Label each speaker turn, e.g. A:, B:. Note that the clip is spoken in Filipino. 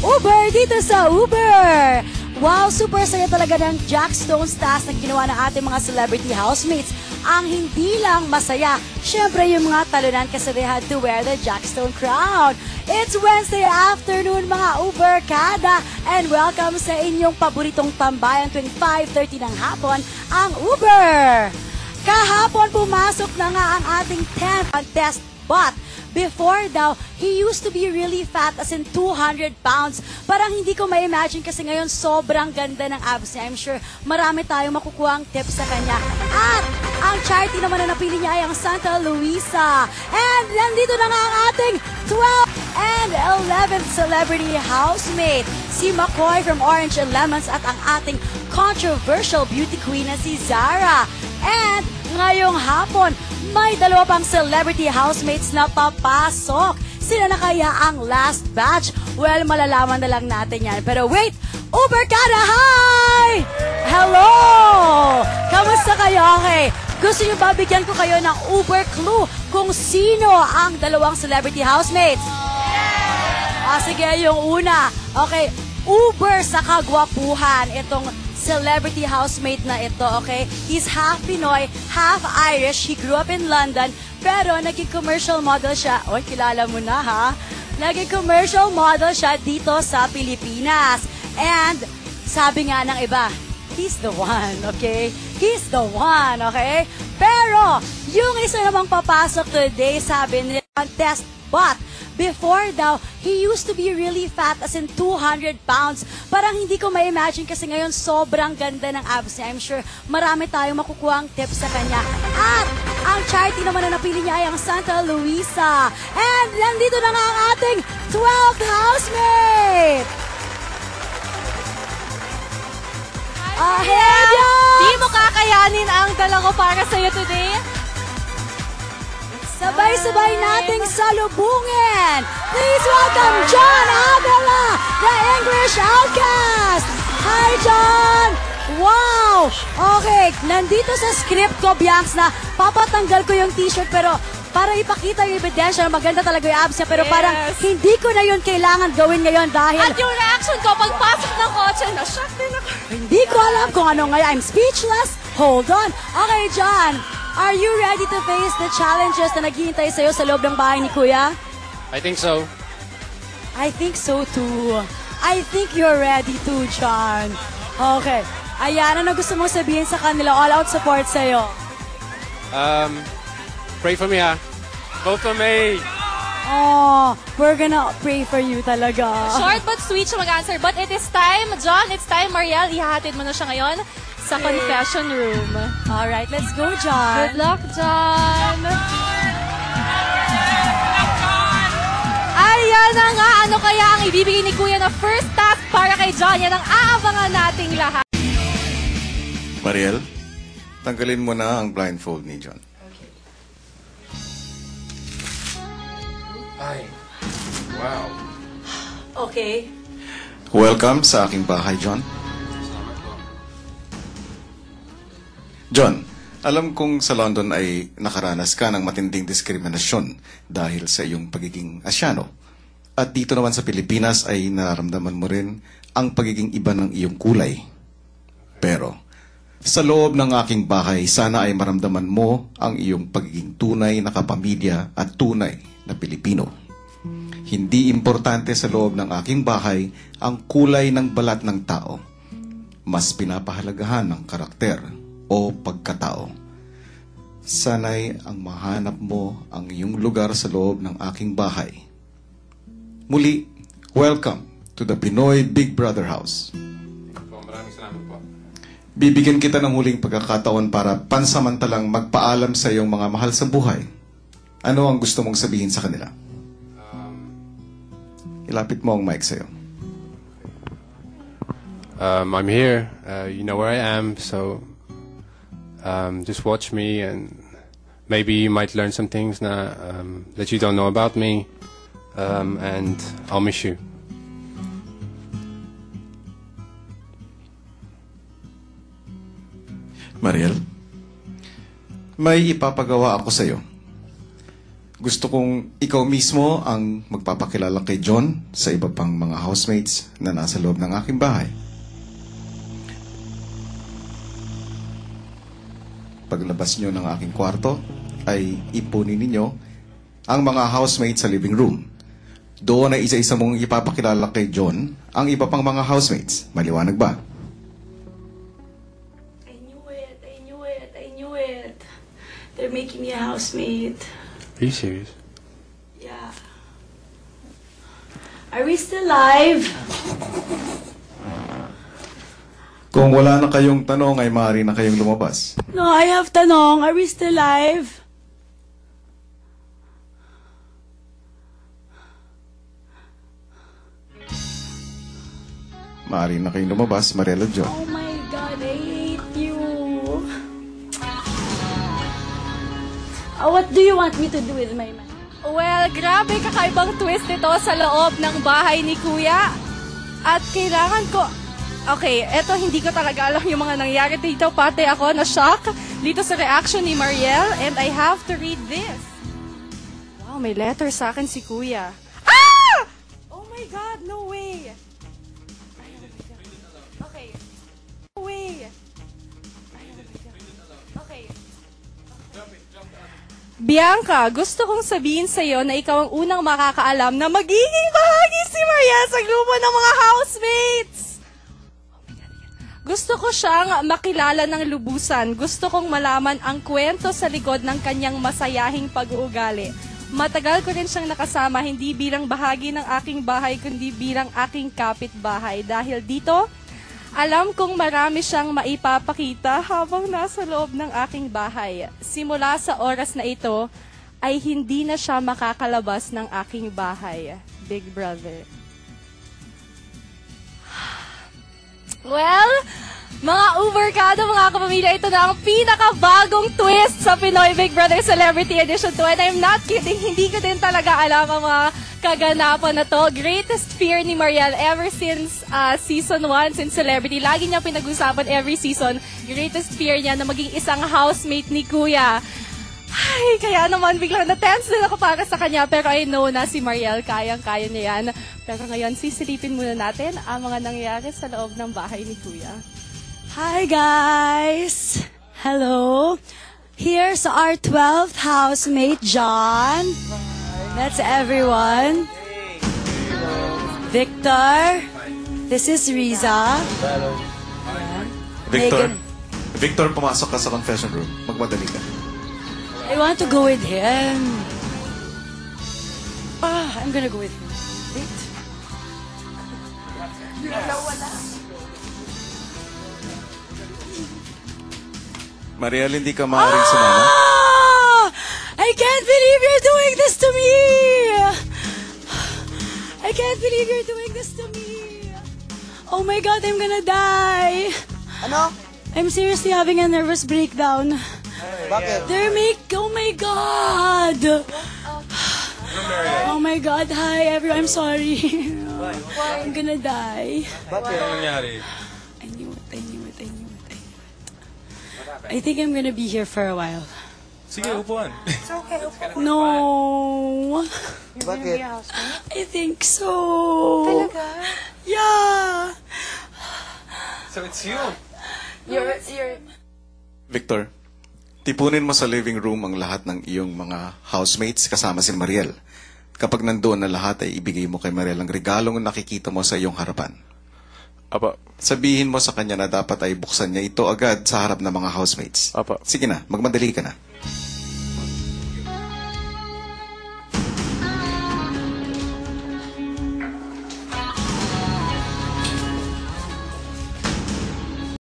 A: Uber dito sa Uber! Wow, super saya talaga ng Jack Stone's task na ginawa ng ating mga celebrity housemates. Ang hindi lang masaya, syempre yung mga talunan kasi they had to wear the Jack Stone crown. It's Wednesday afternoon mga Uberkada and welcome sa inyong paboritong tambayan tuwing 5:30 ng hapon, ang Uber! Kahapon pumasok na nga ang ating 10th contest, but before daw, he used to be really fat, as in 200 pounds. Parang hindi ko ma-imagine kasi ngayon sobrang ganda ng abs niya. I'm sure marami tayong makukuha ang tips sa kanya. At ang charity naman na napili niya ay ang Santa Luisa. And nandito na nga ang ating 12th and 11th celebrity housemate, si McCoy from Orange and Lemons at ang ating controversial beauty queen na si Zara. And ngayong hapon, may dalawa pang celebrity housemates na papasok. Sila na kaya ang last batch? Well, malalaman na lang natin yan. Pero wait! Uberkada, hi! Hello! Kamusta kayo? Okay. Gusto nyo ba bigyan ko kayo ng Uber clue kung sino ang dalawang celebrity housemates? Sige, yung una. Okay, Uber sa kagwapuhan. Itong celebrity housemate na ito, okay? He's half Pinoy, half Irish. He grew up in London, pero naging commercial model siya. Oy, kilala mo na, ha? Naging commercial model siya dito sa Pilipinas. And sabi nga ng iba, he's the one, okay? He's the one, okay? Pero, yung isa namang papasok today, sabi nila, contest, but before daw, he used to be really fat, as in 200 pounds. Parang hindi ko ma-imagine kasi ngayon sobrang ganda ng abs niya. I'm sure marami tayong makukuha ang tips sa kanya. At ang charity naman na napili niya ay ang Santa Luisa. And nandito na nga ang ating 12th housemate! Ahead yan!
B: Di mo kakayanin ang dala ko para sa'yo today.
A: Sabay-sabay nating salubungin. Please welcome John Avila, the English Outcast. Hi, John! Wow! Okay, nandito sa script ko, Bianx, na papatanggal ko yung t-shirt pero para ipakita yung ebidensya na maganda talaga yung abs niya, pero parang hindi ko na yun kailangan gawin ngayon dahil
B: At yung reaction ko, pagpasok ng kotse, na-shock din ako.
A: hindi ko alam kung ano ngayon. I'm speechless. Hold on. Okay, John. Are you ready to face the challenges na naghihintay sa'yo sa loob ng bahay ni Kuya?
C: I think so.
A: I think so too. I think you're ready too, John. Okay. Ayan, ano gusto mong sabihin sa kanila? All-out support sa'yo.
C: Pray for me, ha? Vote for me!
A: Oh, we're gonna pray for you talaga.
B: Short but sweet siya mag-answer. But it is time, John, it's time, Mariel. Ihahatid mo na siya ngayon sa confession room.
A: Alright, let's go, John.
B: Good luck, John. Ayan na nga, ano kaya ang ibibigay ni Kuya na first task para kay John? Yan ang aabangan nating lahat.
D: Mariel, tanggalin mo na ang blindfold ni John.
C: Ay. Wow.
A: Okay.
D: Welcome sa aking bahay, John. John, alam kong sa London ay nakaranas ka ng matinding diskriminasyon dahil sa iyong pagiging Asyano. At dito naman sa Pilipinas ay nararamdaman mo rin ang pagiging iba ng iyong kulay. Pero, sa loob ng aking bahay, sana ay maramdaman mo ang iyong pagiging tunay na kapamilya at tunay na Pilipino. Hindi importante sa loob ng aking bahay ang kulay ng balat ng tao. Mas pinapahalagahan ang karakter o pagkatao. Sana'y ang mahanap mo ang iyong lugar sa loob ng aking bahay. Muli, welcome to the Pinoy Big Brother House.
C: Maraming salamat po.
D: Bibigyan kita ng huling pagkakataon para pansamantalang magpaalam sa iyong mga mahal sa buhay. Ano ang gusto mong sabihin sa kanila? Ilapit mo ang mic sa'yo.
C: I'm here. You know where I am, so just watch me and maybe you might learn some things na, that you don't know about me, and I'll miss you.
D: Mariel, may ipapagawa ako sa'yo. gusto kong ikaw mismo ang magpapakilala kay John sa iba pang mga housemates na nasa loob ng aking bahay. Paglabas nyo ng aking kwarto, ay ipunin ninyo ang mga housemates sa living room. Doon ay isa-isa mong ipapakilala kay John ang iba pang mga housemates. Maliwanag ba?
A: I knew it, I knew it, I knew it. They're making me a housemate.
C: Are you serious?
A: Yeah. Are we still live?
D: Kung wala na kayong tanong, ay maaari na kayong lumabas.
A: No, I have tanong. Are we still live?
D: Maaari na kayong lumabas, Mariela John.
A: Oh my God, I hate you. What do you want me to do with my man?
B: Well, grabe kakaibang twist ito sa loob ng bahay ni Kuya. At kailangan ko... Okay, eto hindi ko talaga alam yung mga nangyari dito. Pati ako na-shock dito sa reaction ni Mariel. And I have to read this. Wow, may letter sa akin si Kuya. Ah! Oh my God, no way. Ay, oh my God. Okay. No way. Ay, oh my God. Okay. Bianca, gusto kong sabihin sa iyo na ikaw ang unang makakaalam na magiging bahagi si Mariel sa grupo ng mga housemates. Gusto ko siyang makilala ng lubusan. Gusto kong malaman ang kwento sa likod ng kanyang masayahing pag-uugali. Matagal ko rin siyang nakasama, hindi bilang bahagi ng aking bahay, kundi bilang aking kapitbahay. Dahil dito, alam kong marami siyang maipapakita habang nasa loob ng aking bahay. Simula sa oras na ito, ay hindi na siya makakalabas ng aking bahay. Big Brother. Well, mga Uberkado, mga kapamilya, ito na ang pinakabagong twist sa Pinoy Big Brother Celebrity Edition 2. And I'm not kidding, hindi ko din talaga alam ang mga kaganapan na to. Greatest fear ni Mariel ever since season 1, since Celebrity. Lagi niya pinag-usapan every season. Greatest fear niya na maging isang housemate ni Kuya. Ay, kaya naman biglang na-tense din ako para sa kanya. Pero I know na si Mariel, kayang-kaya niya yan. Pero ngayon, sisilipin muna natin ang mga nangyayari sa loob ng bahay ni Kuya.
A: Hi guys! Hello! Here's our 12th housemate, John. That's everyone. Victor. This is Riza.
D: Victor,
A: Megan.
D: Victor, pumasok ka sa confession room. Magmadali ka.
A: I want to go with him. I'm gonna go with him. Wait.
D: Mariel, hindi ka maaaring sumama?
A: I can't believe you're doing this to me! I can't believe you're doing this to me! Oh my God, I'm gonna die!
E: Ano?
A: I'm seriously having a nervous breakdown.
E: Bakit?
A: Oh my God! Oh my God, hi everyone, I'm sorry. I'm gonna die.
E: Bakit?
A: I knew it. I think I'm gonna be here for a while.
F: Sige, upuan.
A: No.
E: Bakit?
A: I think so. Yeah.
F: So it's you.
D: Victor, tipunin mo sa living room ang lahat ng iyong mga housemates kasama si Mariel. Kapag nandoon na lahat, ay ibigay mo kay Mariel ang regalong nakikita mo sa iyong harapan.
F: Apa.
D: Sabihin mo sa kanya na dapat ay buksan niya ito agad sa harap ng mga housemates.
F: Apa.
D: Sige na, magmadali ka na.